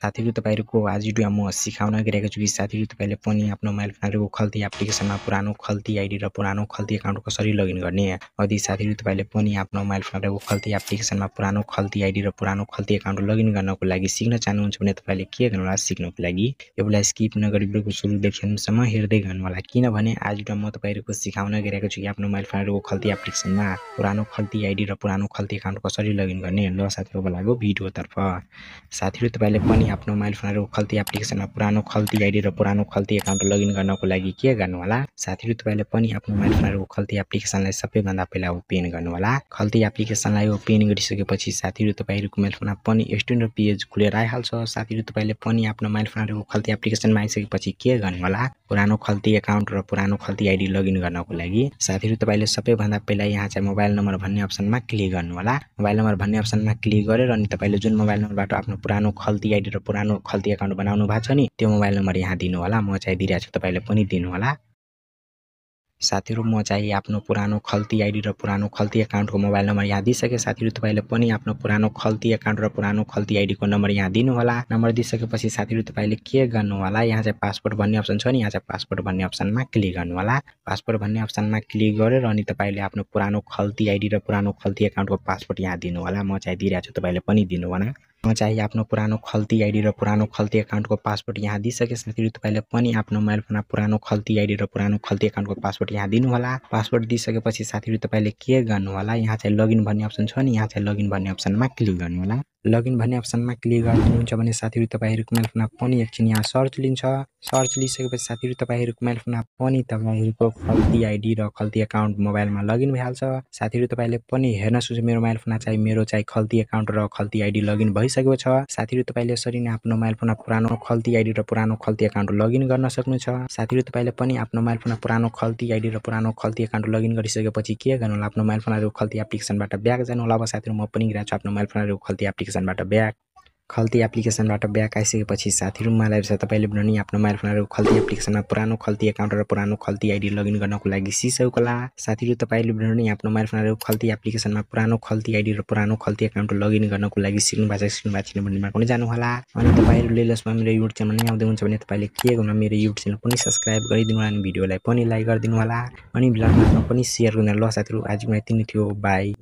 साथीहरु तपाईहरुको आज भिडियोमा म सिकाउन गइरहेको छु कि साथीहरु तपाईले पनि आफ्नो मोबाइल फोनको खल्ती एप्लिकेसनमा पुरानो खल्ती आइडी र पुरानो खल्ती अकाउन्ट कसरी लगइन गर्ने। यदि साथीहरु तपाईले पनि आफ्नो मोबाइल फोनको खल्ती एप्लिकेसनमा पुरानो खल्ती आइडी र पुरानो खल्ती अकाउन्ट लगइन गर्नको लागि सिक्न चाहनुहुन्छ भने तपाईले के गर्नु होला सिक्नको लागि यसलाई स्किप नगरी भिडियोको सुरुदेखि अन्तिमसम्म हेर्दै गर्नु होला किनभने आज भिडियोमा म तपाईहरुको सिकाउन गइरहेको छु कि आफ्नो मोबाइल फोनको खल्ती एप्लिकेसनमा पुरानो खल्ती आइडी र पुरानो खल्ती अकाउन्ट कसरी लगइन गर्ने। ल साथीहरु लागो भिडियोतर्फ। साथीहरु तपाईले पनि आफ्नो मोबाइल फोनको खल्ती एप्लिकेसनमा पुरानो खल्ती आइडी र पुरानो खल्ती अकाउन्ट लगइन गर्नको लागि के गर्नु होला साथीहरु तपाईले पनि आफ्नो मोबाइल फोनको खल्ती एप्लिकेसनलाई सबैभन्दा पहिला ओपन गर्नु होला। खल्ती एप्लिकेसनलाई ओपन गरिसकेपछि साथीहरु तपाईहरुको मोबाइल फोनमा पनि स्ट्यान्डर्ड पेज खुलेर आइहाल्छ। साथीहरु तपाईले पनि आफ्नो मोबाइल फोनको खल्ती एप्लिकेसनमा आइसकेपछि के गर्नु होला पुरानो खल्ती अकाउन्ट र पुरानो खल्ती आइडी लगइन गर्नको लागि साथीहरु तपाईले सबैभन्दा पहिला यहाँ चाहिँ मोबाइल नम्बर भन्ने अप्सनमा क्लिक गर्नु होला। मोबाइल नम्बर भन्ने अप्सनमा क्लिक गरेर अनि तपाईले जुन मोबाइल नम्बरबाट आफ्नो पुरानो खल्ती आइडी र पुरानो खल्ती अकाउन्ट बनाउनु भएको छ नि त्यो मोबाइल नम्बर यहाँ दिनु होला। म चाहिँ दिइरहेको छु तपाईले पनि दिनु होला। साथीहरु म चाहिँ आफ्नो पुरानो खल्ती आइडी र पुरानो खल्ती अकाउन्टको मोबाइल नम्बर यहाँ दिइसके। साथीहरु तपाईले पनि आफ्नो पुरानो खल्ती अकाउन्ट र पुरानो खल्ती आइडी को नम्बर यहाँ दिनु होला। नम्बर दिइसकेपछि साथीहरु तपाईले के गर्नु होला यहाँ चाहिँ पासवर्ड भन्ने अप्सन छ नि यहाँ चाहिँ पासवर्ड भन्ने अप्सनमा क्लिक गर्नु होला। पासवर्ड भन्ने अप्सनमा क्लिक गरेर अनि तपाईले आफ्नो पुरानो खल्ती आइडी र पुरानो खल्ती अकाउन्टको पासवर्ड यहाँ दिनु होला। म चाहिँ दिइरहेको छु तपाईले पनि दिनु होला। म चाहिँ आफ्नो पुरानो खल्ती आइडी र पुरानो खल्ती अकाउन्टको पासवर्ड यहाँ दिइसके। साथीहरु तपाईले पनि आफ्नो मोबाइल फोनमा पुरानो खल्ती आइडी र पुरानो खल्ती अकाउन्टको पासवर्ड यहाँ दिनु होला। पासवर्ड दिइसकेपछि साथीहरु तपाईले के गर्नु होला यहाँ चाहिँ लगइन भन्ने अप्सन छ नि यहाँ चाहिँ लगइन भन्ने अप्सनमा क्लिक गर्नु होला। लगइन भन्ने अप्सनमा क्लिक गर्नुहुन्छ भने साथीहरु तपाईहरुको मोबाइल फोनमा पनि एकछिन यहाँ सर्च लिन्छ। सर्च लिइसकेपछि साथीहरु तपाईहरुको मोबाइल फोनमा पनि तपाईहरुको खल्ती आइडी र खल्ती अकाउन्ट मोबाइलमा लगइन भइहाल्छ। साथीहरु तपाईले पनि हेर्न सक्नुहुन्छ मेरो मोबाइल फोनमा चाहिँ मेरो चाहिँ खल्ती अकाउन्ट र खल्ती आइडी लगइन भइसकेको छ। साथीहरु तपाईले यसरी नै आफ्नो मोबाइल फोनमा पुरानो खल्ती आइडी र पुरानो खल्ती अकाउन्ट लगइन गर्न सक्नुहुन्छ। साथीहरु तपाईले पनि आफ्नो मोबाइल फोनमा पुरानो खल्ती आइडी र पुरानो खल्ती अकाउन्ट लगइन गरिसकेपछि के गर्नु होला आफ्नो मोबाइल फोनको खल्ती एप्लिकेसनबाट ब्याक जानु होला। अब साथीहरु म पनि गइरहेको छु आफ्नो मोबाइल फोनको खल्ती एप्लिकेसनबाट ब्याक। खल्ती एप्लिकेसनबाट ब्याक आइसकेपछि साथीहरु मलाई तपाईले पनि आफ्नो मोबाइल फोनको खल्ती एप्लिकेसनमा पुरानो खल्ती अकाउन्ट र पुरानो खल्ती आइडी लगइन गर्नको लागि सिक्नु होला। साथीहरु तपाईले पनि आफ्नो मोबाइल फोनको खल्ती एप्लिकेसनमा पुरानो खल्ती आइडी र पुरानो खल्ती अकाउन्ट लगइन गर्नको लागि सिक्नु भएको छैन भने पनि जानु होला। अनि तपाईहरुले यसमा मेरो युट्युब च्यानल नै आउँदै हुन्छ भने तपाईले के गर्नु मेरो युट्युब च्यानल पनि सब्स्क्राइब गरिदिनु होला अनि भिडियोलाई पनि लाइक गरिदिनु होला अनि भिडियोमा पनि शेयर गर्नु होला। ल साथीहरु आजको लागि यति नै थियो। बाइ।